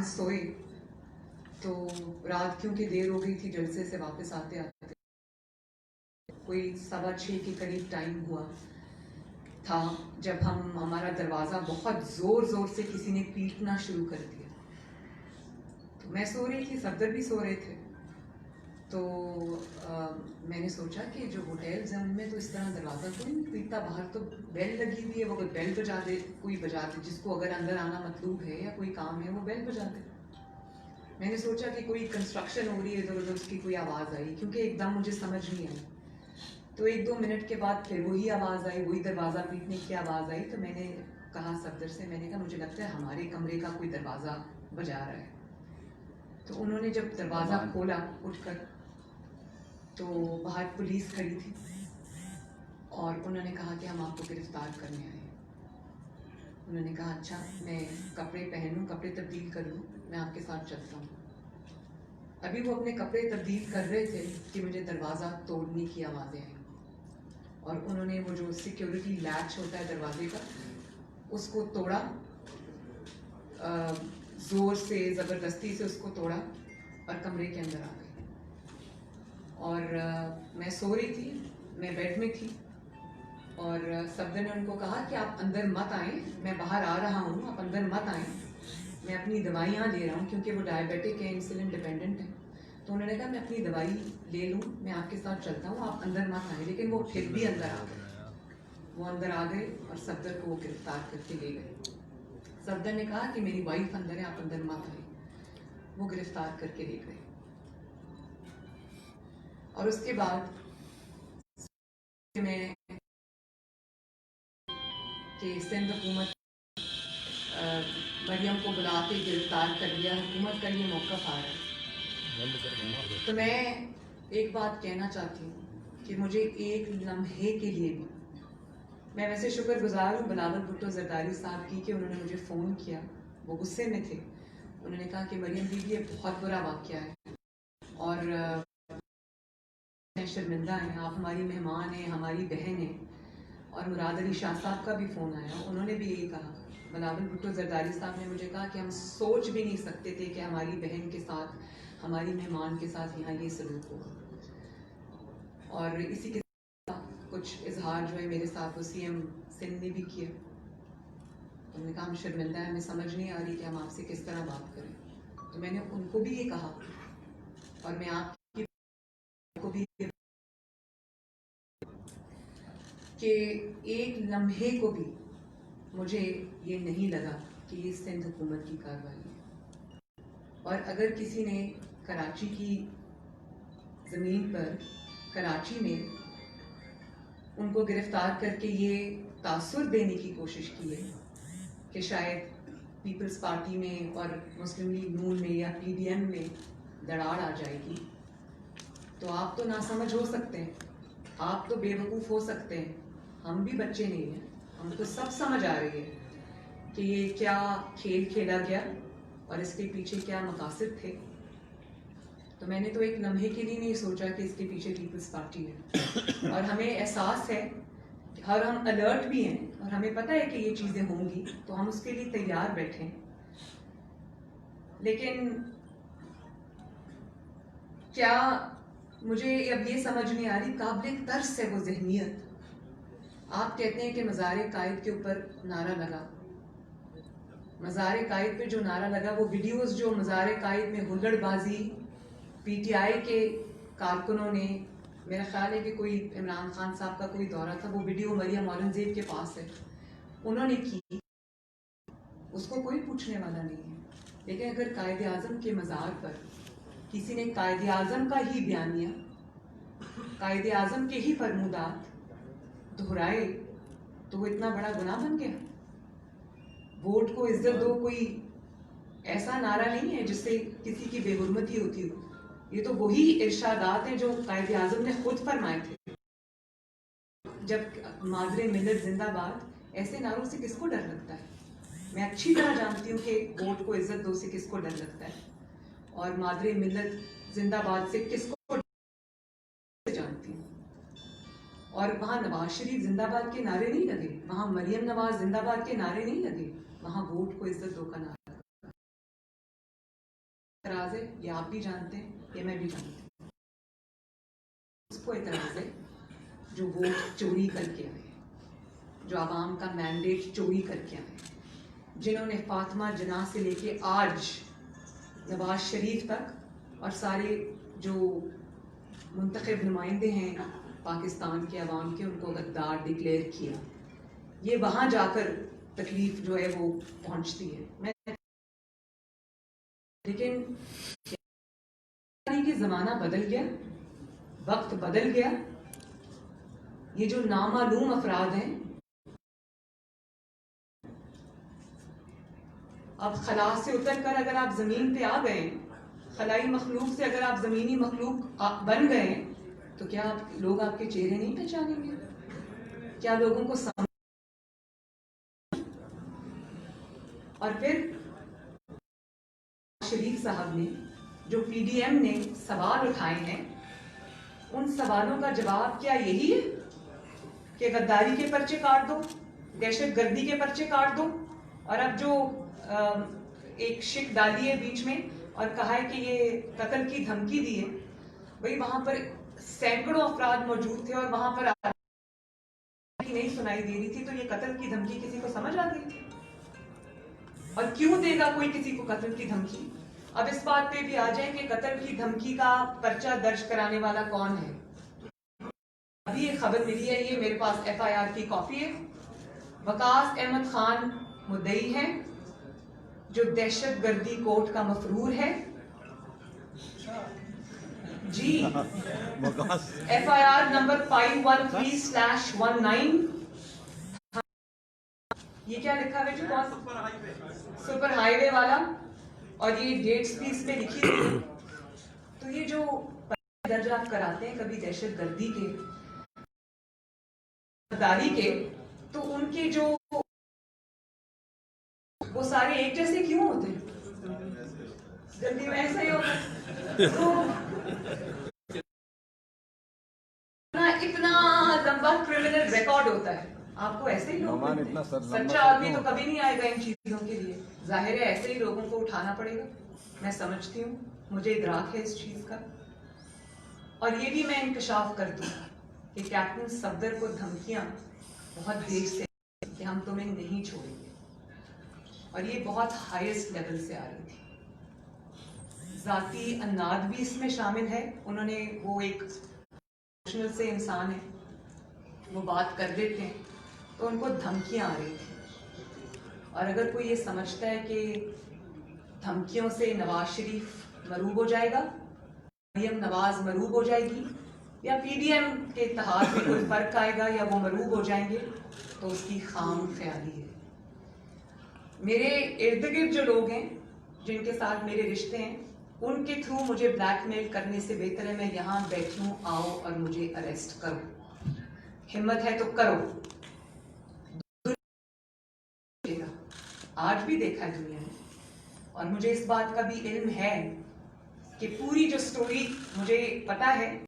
सोए तो रात क्योंकि देर हो गई थी जलसे से वापस आते आते, कोई 6:15 के करीब टाइम हुआ था जब हमारा दरवाज़ा बहुत ज़ोर से किसी ने पीटना शुरू कर दिया। तो मैं सो रही थी, सफदर भी सो रहे थे। तो मैंने सोचा कि जो होटल्स हैं उनमें तो इस तरह दरवाज़ा कोई नहीं पीटता, बाहर तो बेल लगी हुई है, वो अगर बेल बजा दे, कोई बजा दे, जिसको अगर अंदर आना मतलूब है या कोई काम है वो बेल बजा दे। मैंने सोचा कि कोई कंस्ट्रक्शन हो रही है इधर उधर, उसकी कोई आवाज़ आई, क्योंकि एकदम मुझे समझ नहीं आई। तो 1-2 मिनट के बाद फिर वही आवाज़ आई, वही दरवाज़ा पीटने की आवाज़ आई। तो मैंने कहा सफदर से, मैंने कहा मुझे लगता है हमारे कमरे का कोई दरवाज़ा बजा रहा है। तो उन्होंने जब दरवाज़ा खोला उठकर, तो बाहर पुलिस खड़ी थी और उन्होंने कहा कि हम आपको गिरफ्तार करने आए हैं। उन्होंने कहा अच्छा, मैं कपड़े पहन लूँ, कपड़े तब्दील कर लूँ, मैं आपके साथ चलता हूँ। अभी वो अपने कपड़े तब्दील कर रहे थे कि मुझे दरवाज़ा तोड़ने की आवाज़ें आई और उन्होंने वो जो सिक्योरिटी लैच होता है दरवाजे का, उसको तोड़ा, ज़ोर से ज़बरदस्ती से उसको तोड़ा और कमरे के अंदर आ गए। और मैं सो रही थी, मैं बेड में थी और सफदर ने उनको कहा कि आप अंदर मत आएं, मैं बाहर आ रहा हूँ, आप अंदर मत आएं, मैं अपनी दवाइयाँ ले रहा हूँ, क्योंकि वो डायबिटिक है, इंसुलिन डिपेंडेंट है। तो उन्होंने कहा मैं अपनी दवाई ले लूँ, मैं आपके साथ चलता हूँ, आप अंदर मत आएं। लेकिन वो फिर भी अंदर आ गए, वो अंदर आ गए और सफदर को वो गिरफ्तार करके ले गए। सफदर ने कहा कि मेरी वाइफ अंदर है, आप अंदर मत आए। वो गिरफ्तार करके ले गए और उसके बाद मैं कि सिंध हुकूमत मरियम को बुला के गिरफ्तार कर लिया, हुकूमत का ये मौक़िफ़ आ रहा है। तो मैं एक बात कहना चाहती हूँ कि मुझे एक लम्हे के लिए भी, मैं वैसे शुक्रगुजार हूँ बिलावल भुट्टो ज़रदारी साहब की कि उन्होंने मुझे फ़ोन किया, वो गुस्से में थे। उन्होंने कहा कि मरियम दीदी ये बहुत बुरा वाक़या है और शर्मिंदा हैं, आप हमारी मेहमान हैं, हमारी बहन हैं। और मुराद अली शाह साहब का भी फ़ोन आया, उन्होंने भी यही कहा। बिलावल भुट्टो ज़रदारी साहब ने मुझे कहा कि हम सोच भी नहीं सकते थे कि हमारी बहन के साथ, हमारी मेहमान के साथ यहाँ ये सलूक होगा। और इसी के साथ कुछ इजहार जो है मेरे साथ वो CM सिंध ने भी किया। उन्होंने कहा हम शर्मिंदा हैं, हमें समझ नहीं आ रही कि हम आपसे किस तरह बात करें। तो मैंने उनको भी ये कहा और मैं आपकी को भी कि एक लम्हे को भी मुझे ये नहीं लगा कि ये सिंध हुकूमत की कार्रवाई है। और अगर किसी ने कराची की ज़मीन पर, कराची में उनको गिरफ्तार करके ये तासुर देने की कोशिश की है कि शायद पीपल्स पार्टी में और मुस्लिम लीग नून में या PDM में दरार आ जाएगी, तो आप तो नासमझ हो सकते हैं, आप तो बेवकूफ़ हो सकते हैं, हम भी बच्चे नहीं हैं, हमको सब समझ आ रही है कि ये क्या खेल खेला गया और इसके पीछे क्या मकासद थे। तो मैंने तो एक लम्हे के लिए नहीं सोचा कि इसके पीछे पीपल्स पार्टी है और हमें एहसास है और हम अलर्ट भी हैं और हमें पता है कि ये चीज़ें होंगी, तो हम उसके लिए तैयार बैठे हैं। लेकिन क्या मुझे अब ये समझ नहीं आ रही, काबिल तर्स है वो ज़हनियत। आप कहते हैं कि मज़ार कायद के ऊपर नारा लगा, मज़ार कायद पे जो नारा लगा, वो वीडियोस जो मज़ार कायद में हुल्लड़बाजी PTI के कारकुनों ने, मेरा ख्याल है कि कोई इमरान खान साहब का कोई दौरा था, वो वीडियो मरियम औरंगज़ेब के पास है, उन्होंने की, उसको कोई पूछने वाला नहीं है। लेकिन अगर कायद आज़म के मज़ार पर किसी ने कायद आज़म का ही बयानिया, कायद आज़म के ही फरमूदात दोहराए, तो वो इतना बड़ा गुनाह बन गया। वोट को इज्जत दो कोई ऐसा नारा नहीं है जिससे किसी की बेहुरमती होती हो, ये तो वही इरशादात हैं जो कायद आज़म ने खुद फरमाए थे। जब मादरे मिल्लत जिंदाबाद, ऐसे नारों से किसको डर लगता है? मैं अच्छी तरह जानती हूँ कि वोट को इज्जत दो से किसको डर लगता है और मादरे मिल्लत जिंदाबाद से किसको जानती हूँ। और वहाँ नवाज शरीफ जिंदाबाद के नारे नहीं लगे, वहाँ मरियम नवाज जिंदाबाद के नारे नहीं लगे, वहाँ वोट को इज्जत दो का नारा اعتراض ہے، یہ آپ بھی جانتے ہیں، یہ میں بھی جانتی ہوں. اس کو اعتراض ہے جو ووٹ چوری کر کے آئے، جو عوام کا مینڈیٹ چوری کر کے آئے، جنہوں نے فاطمہ جناح سے لے کے آج نواز شریف تک اور سارے جو منتخب نمائندے ہیں پاکستان کے عوام کے، ان کو غدار ڈکلیئر کیا. یہ وہاں جا کر تکلیف جو ہے وہ پہنچتی ہے. لیکن کہ زمانہ بدل گیا، وقت بدل گیا. یہ جو نامعلوم افراد ہیں، اب خلا سے اتر کر اگر آپ زمین پہ آ گئے، خلائی مخلوق سے اگر آپ زمینی مخلوق بن گئے، تو کیا لوگ آپ کے چہرے نہیں پہچانیں گے؟ کیا لوگوں کو سمجھ؟ اور پھر شریف صاحب نے جو پی ڈی ایم نے سوال اٹھائے ہیں، ان سوالوں کا جواب کیا یہی ہے کہ غداری کے پرچے کاٹ دو، دہشت گردی کے پرچے کاٹ دو؟ اور اب جو ایک شک ڈالی ہے بیچ میں اور کہا ہے کہ یہ قتل کی دھمکی دی ہے، بھئی وہاں پر سینکڑوں افراد موجود تھے اور وہاں پر نہیں سنائی دے رہی تھی، تو یہ قتل کی دھمکی کسی کو سمجھ آ گئی تھی؟ اور کیوں دے گا کوئی کسی کو قتل کی دھمکی؟ اب اس بات پہ بھی آ جائیں کہ قتل کی دھمکی کا پرچہ درج کرانے والا کون ہے. ابھی ایک خبر ملی ہے، یہ میرے پاس ایف آئی آر کی کاپی ہے. وقاص احمد خان مدعی ہے جو دہشت گردی کوڈ کا مفرور ہے. جی، ایف آئی آر نمبر 513/19. یہ کیا لکھا ہے جو سپر ہائی وے والا، اور یہ ڈیٹس بھی اس میں لکھی ہوئی ہے. تو یہ جو درج آپ کراتے ہیں کبھی دہشت گردی کے، غداری کے، تو ان کے جو وہ سارے ایک جیسے کیوں ہوتے ہیں؟ جلدی میں ایسا ہی ہوتا اتنا لمبا کرمنل ریکارڈ ہوتا ہے. آپ کو ایسے ہی لوگ سچا آدمی تو کبھی نہیں آئے گا ان چیزوں کے لیے. ظاہر ہے ایسے ہی لوگوں کو اٹھانا پڑے گا. میں سمجھتی ہوں، مجھے ادراک ہے اس چیز کا. اور یہ بھی میں انکشاف کر دوں کہ کیپٹن صفدر کو دھمکیاں بہت دیر سے کہ ہم تمہیں نہیں چھوڑیں گے، اور یہ بہت ہائیسٹ لیول سے آ رہی تھی. ذاتی اناد بھی اس میں شامل ہے. انہوں نے وہ ایک سے انسان ہے، وہ بات کر دیتے ہیں تو ان کو دھمکیاں آ رہی تھی. اور اگر کوئی یہ سمجھتا ہے کہ دھمکیوں سے نواز شریف مروب ہو جائے گا، مریم نواز مروب ہو جائے گی، یا پی ڈی ایم کے اتحاد میں کوئی فرق آئے گا یا وہ مروب ہو جائیں گے، تو اس کی خام خیالی ہے. میرے ارد گرد جو لوگ ہیں جن کے ساتھ میرے رشتے ہیں، ان کے تھرو مجھے بلیک میل کرنے سے بہتر ہے میں یہاں بیٹھی ہوں، آؤ اور مجھے اریسٹ کرو. ہمت ہے تو کرو. آج بھی دیکھا ہے دنیا نے. اور مجھے اس بات کا بھی علم ہے کہ پوری جو سٹوری مجھے پتا ہے